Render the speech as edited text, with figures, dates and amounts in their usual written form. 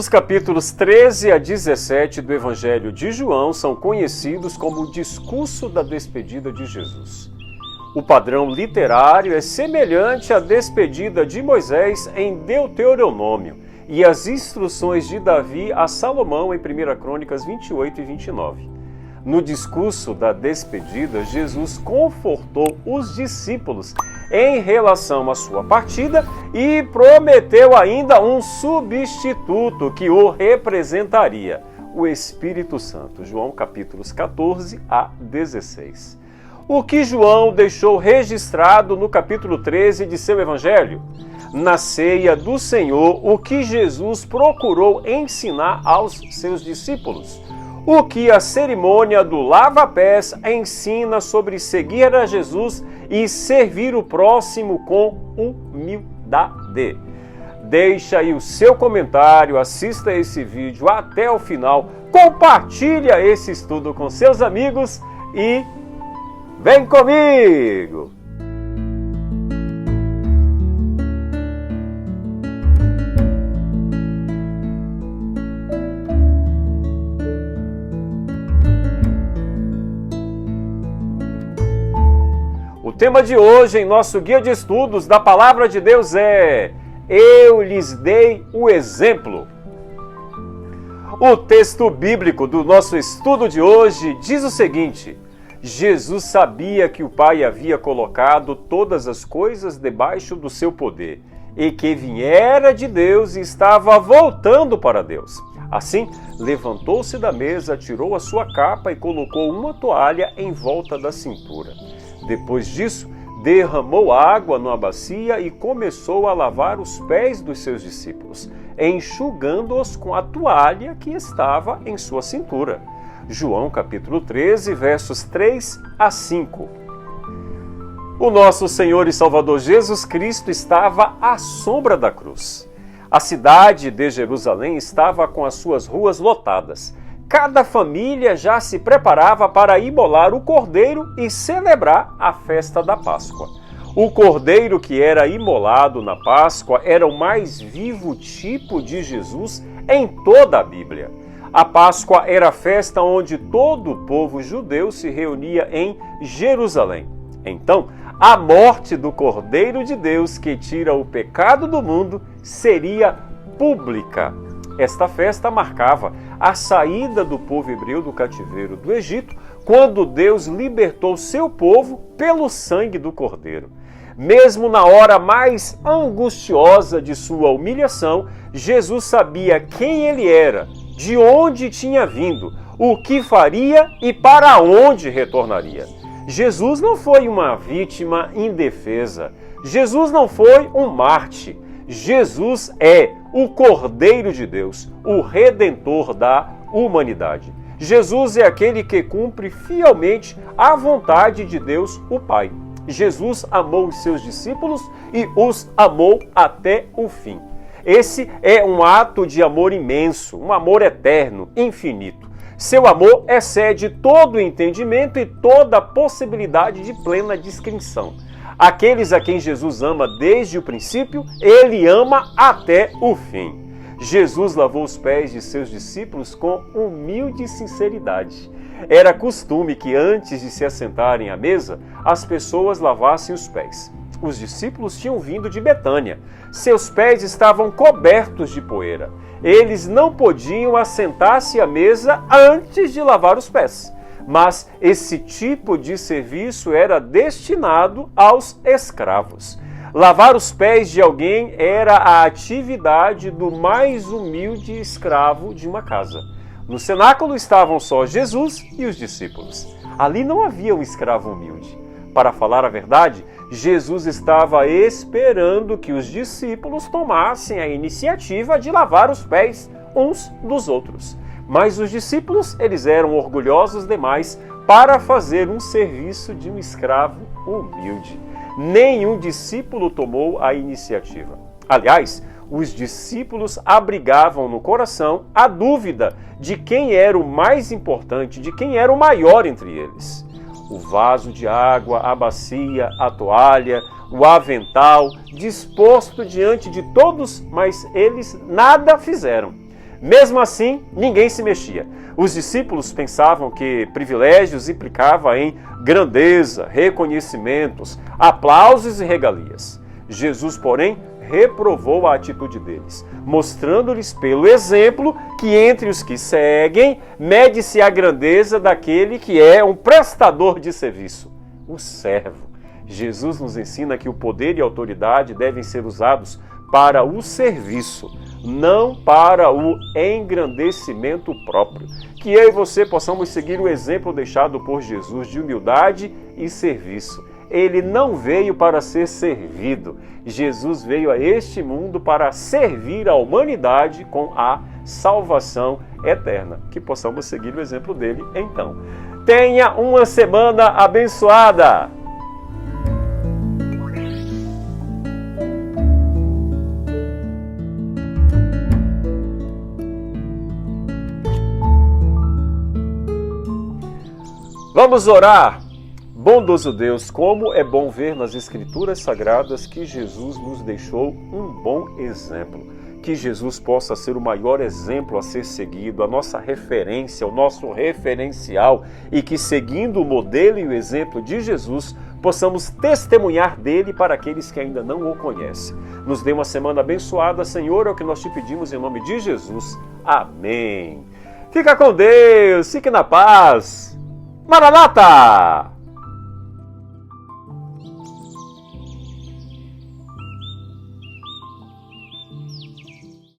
Os capítulos 13 a 17 do Evangelho de João são conhecidos como o discurso da despedida de Jesus. O padrão literário é semelhante à despedida de Moisés em Deuteronômio e às instruções de Davi a Salomão em 1 Crônicas 28 e 29. No discurso da despedida, Jesus confortou os discípulos em relação à sua partida e prometeu ainda um substituto que o representaria, o Espírito Santo. João capítulos 14 a 16. O que João deixou registrado no capítulo 13 de seu Evangelho? Na ceia do Senhor, o que Jesus procurou ensinar aos seus discípulos? O que a cerimônia do lava-pés ensina sobre seguir a Jesus e servir o próximo com humildade? Deixa aí o seu comentário, assista esse vídeo até o final, compartilha esse estudo com seus amigos e vem comigo! O tema de hoje em nosso guia de estudos da Palavra de Deus é Eu lhes dei o exemplo. O texto bíblico do nosso estudo de hoje diz o seguinte: Jesus sabia que o Pai havia colocado todas as coisas debaixo do seu poder e que viera de Deus e estava voltando para Deus. Assim, levantou-se da mesa, tirou a sua capa e colocou uma toalha em volta da cintura. Depois disso, derramou água numa bacia e começou a lavar os pés dos seus discípulos, enxugando-os com a toalha que estava em sua cintura. João capítulo 13, versos 3 a 5. O nosso Senhor e Salvador Jesus Cristo estava à sombra da cruz. A cidade de Jerusalém estava com as suas ruas lotadas. Cada família já se preparava para imolar o cordeiro e celebrar a festa da Páscoa. O cordeiro que era imolado na Páscoa era o mais vivo tipo de Jesus em toda a Bíblia. A Páscoa era a festa onde todo o povo judeu se reunia em Jerusalém. Então, a morte do Cordeiro de Deus que tira o pecado do mundo seria pública. Esta festa marcava a saída do povo hebreu do cativeiro do Egito, quando Deus libertou seu povo pelo sangue do Cordeiro. Mesmo na hora mais angustiosa de sua humilhação, Jesus sabia quem ele era, de onde tinha vindo, o que faria e para onde retornaria. Jesus não foi uma vítima indefesa. Jesus não foi um Marte. Jesus é o Cordeiro de Deus, o Redentor da humanidade. Jesus é aquele que cumpre fielmente a vontade de Deus, o Pai. Jesus amou os seus discípulos e os amou até o fim. Esse é um ato de amor imenso, um amor eterno, infinito. Seu amor excede todo o entendimento e toda possibilidade de plena descrição. Aqueles a quem Jesus ama desde o princípio, ele ama até o fim. Jesus lavou os pés de seus discípulos com humilde sinceridade. Era costume que antes de se assentarem à mesa, as pessoas lavassem os pés. Os discípulos tinham vindo de Betânia. Seus pés estavam cobertos de poeira. Eles não podiam assentar-se à mesa antes de lavar os pés. Mas esse tipo de serviço era destinado aos escravos. Lavar os pés de alguém era a atividade do mais humilde escravo de uma casa. No cenáculo estavam só Jesus e os discípulos. Ali não havia um escravo humilde. Para falar a verdade, Jesus estava esperando que os discípulos tomassem a iniciativa de lavar os pés uns dos outros. Mas os discípulos, eles eram orgulhosos demais para fazer um serviço de um escravo humilde. Nenhum discípulo tomou a iniciativa. Aliás, os discípulos abrigavam no coração a dúvida de quem era o mais importante, de quem era o maior entre eles. O vaso de água, a bacia, a toalha, o avental, disposto diante de todos, mas eles nada fizeram. Mesmo assim, ninguém se mexia. Os discípulos pensavam que privilégios implicava em grandeza, reconhecimentos, aplausos e regalias. Jesus, porém, reprovou a atitude deles, mostrando-lhes pelo exemplo que entre os que seguem, mede-se a grandeza daquele que é um prestador de serviço, o servo. Jesus nos ensina que o poder e a autoridade devem ser usados para o serviço, não para o engrandecimento próprio. Que eu e você possamos seguir o exemplo deixado por Jesus de humildade e serviço. Ele não veio para ser servido. Jesus veio a este mundo para servir a humanidade com a salvação eterna. Que possamos seguir o exemplo dele, então. Tenha uma semana abençoada! Vamos orar! Bondoso Deus, como é bom ver nas Escrituras Sagradas que Jesus nos deixou um bom exemplo. Que Jesus possa ser o maior exemplo a ser seguido, a nossa referência, o nosso referencial, e que, seguindo o modelo e o exemplo de Jesus, possamos testemunhar dele para aqueles que ainda não o conhecem. Nos dê uma semana abençoada, Senhor, é o que nós te pedimos em nome de Jesus. Amém. Fica com Deus, fique na paz. Maranata!